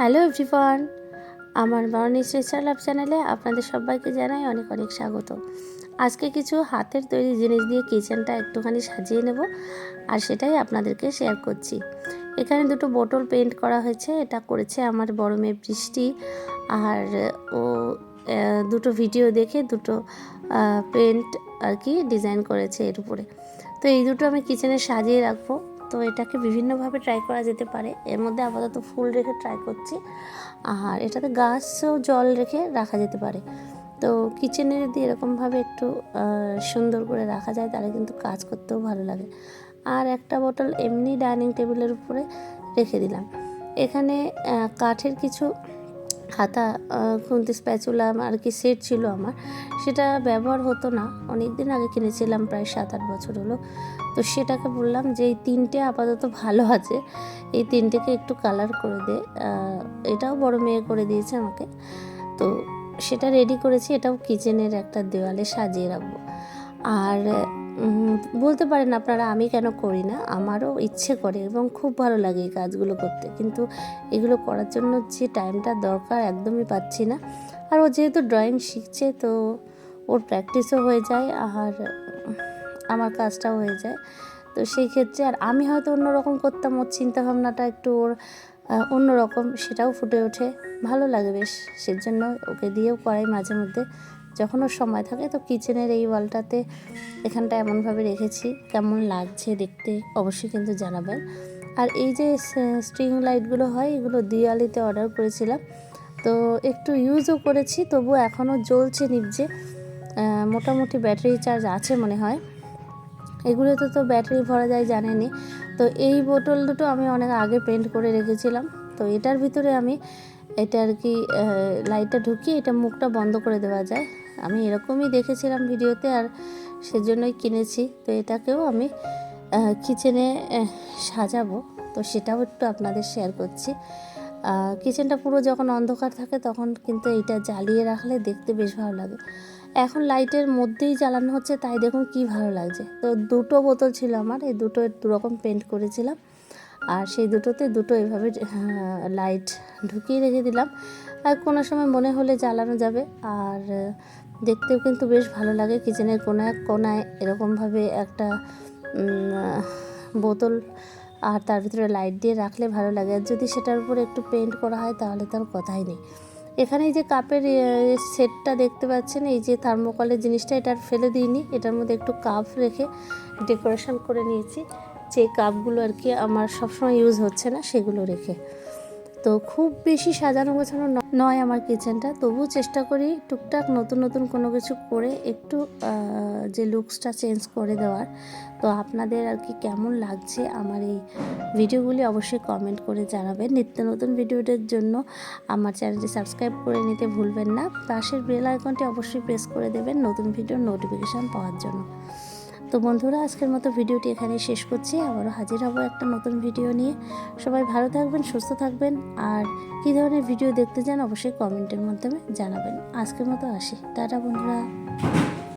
Hello everyone, আমার বারণী special লাভ চ্যানেলে আপনাদের সবাইকে জানাই অনেক অনেক স্বাগত। আজকে কিছু হাতের তৈরি জিনিস দিয়ে কিচেনটা একটুখানি সাজিয়ে নেব, আর সেটাই আপনাদেরকে শেয়ার করছি। এখানে দুটো বোতল পেন্ট করা হয়েছে, এটা করেছে আমার বড় মেয়ে বৃষ্টি। আর ও দুটো ভিডিও দেখে দুটো পেন্ট আর কি ডিজাইন করেছে এর উপরে। তো এই দুটো আমি কিচেনে সাজিয়ে রাখবো। তো এটাকে বিভিন্নভাবে ট্রাই করা যেতে পারে, এর মধ্যে আপাতত ফুল রেখে ট্রাই করছি, আর এটাতে গাছও জল রেখে রাখা যেতে পারে। তো কিচেনে যদি এরকমভাবে একটু সুন্দর করে রাখা যায় তাহলে কিন্তু কাজ করতেও ভালো লাগে। আর একটা বোতল এমনি ডাইনিং টেবিলের উপরে রেখে দিলাম। এখানে কাঠের কিছু হাতা খুন্তি স্প্যাচুলা আর কি সেট ছিল আমার, সেটা ব্যবহার হতো না, অনেক দিন আগে কিনেছিলাম, প্রায় 7-8 বছর হলো। তো সেটাকে বললাম যে এই তিনটে আপাতত ভালো আছে, এই তিনটেকে একটু কালার করে দে। এটাও বড় মেয়ে করে দিয়েছে আমাকে, তো সেটা রেডি করেছি, এটাও কিচেনের একটা দেওয়ালে সাজিয়ে রাখবো। আর বলতে পারেন আপনারা আমি কেন করি না, আমারও ইচ্ছে করে এবং খুব ভালো লাগে এই কাজগুলো করতে, কিন্তু এগুলো করার জন্য যে টাইমটা দরকার একদমই পাচ্ছি না। আর ও যেহেতু ড্রয়িং শিখছে, তো ওর প্র্যাকটিসও হয়ে যায় আর আমার কাজটাও হয়ে যায়। তো সেই ক্ষেত্রে আর আমি হয়তো অন্যরকম করতাম, ওর চিন্তাভাবনাটা একটু ওর অন্যরকম, সেটাও ফুটে ওঠে, ভালো লাগে বেশ। সেজন্য ওকে দিয়েও করাই মাঝে মধ্যে যখন ওর সময় থাকে। তো কিচেনের এই ওয়ালটাতে এখানটা এমনভাবে রেখেছি, কেমন লাগছে দেখতে অবশ্যই কিন্তু জানাবেন। আর এই যে স্ট্রিং লাইটগুলো হয়, এগুলো দিওয়ালিতে অর্ডার করেছিলাম, তো একটু ইউজও করেছি, তবু এখনও জ্বলছে নিভছে, মোটামুটি ব্যাটারি চার্জ আছে মনে হয়। এগুলোতে তো ব্যাটারি ভরা যায় জানেনই। তো এই বোতল দুটো আমি অনেক আগে পেন্ট করে রেখেছিলাম, তো এটার ভিতরে আমি এটা আর কি লাইটটা ঢুকিয়ে এটা মুখটা বন্ধ করে দেওয়া যায়, আমি এরকমই দেখেছিলাম ভিডিওতে, আর সেজন্যই কিনেছি। তো এটাকেও আমি কিচেনে সাজাবো, তো সেটাও একটু আপনাদের শেয়ার করছি। কিচেনটা পুরো যখন অন্ধকার থাকে তখন কিন্তু এইটা জ্বালিয়ে রাখলে দেখতে বেশ ভালো লাগে। এখন লাইটের মধ্যেই জ্বালানো হচ্ছে, তাই দেখুন কি ভালো লাগছে। তো দুটো বোতল ছিল আমার, এই দুটো দুরকম পেন্ট করেছিলাম, আর সেই দুটোতে দুটো এভাবে লাইট ঢুকিয়ে রেখে দিলাম। আর কোনো সময় মনে হলে জ্বালানো যাবে, আর দেখতেও কিন্তু বেশ ভালো লাগে। কিচেনের কোনায় কোনায় এরকমভাবে একটা বোতল আর তার ভিতরে লাইট দিয়ে রাখলে ভালো লাগে, আর যদি সেটার উপরে একটু পেন্ট করা হয় তাহলে তার কথাই নেই। এখানে এই যে কাপের সেটটা দেখতে পাচ্ছেন, এই যে থার্মোকলের জিনিসটা, এটা ফেলে দিইনি, এটার মধ্যে একটু কাপ রেখে ডেকোরেশন করে নিয়েছি, যে কাপগুলো আর কি আমার সবসময় ইউজ হচ্ছে না সেগুলো রেখে। তো খুব বেশি সাজানো গোছানো নয় আমার কিচেনটা, তবুও চেষ্টা করি টুকটাক নতুন নতুন কোনো কিছু করে একটু যে লুকসটা চেঞ্জ করে দেওয়ার। তো আপনাদের আর কি কেমন লাগছে আমার এই ভিডিওগুলি অবশ্যই কমেন্ট করে জানাবেন। নিত্য নতুন ভিডিওদের জন্য আমার চ্যানেলটি সাবস্ক্রাইব করে নিতে ভুলবেন না, পাশের বেল আইকনটি অবশ্যই প্রেস করে দেবেন নতুন ভিডিওর নোটিফিকেশান পাওয়ার জন্য। তো বন্ধুরা, আজকের মতো ভিডিওটি এখানেই শেষ করছি, আবারও হাজির হব একটা নতুন ভিডিও নিয়ে। সবাই ভালো থাকবেন, সুস্থ থাকবেন, আর কী ধরনের ভিডিও দেখতে চান অবশ্যই কমেন্টের মাধ্যমে জানাবেন। আজকের মতো আসি, টাটা বন্ধুরা।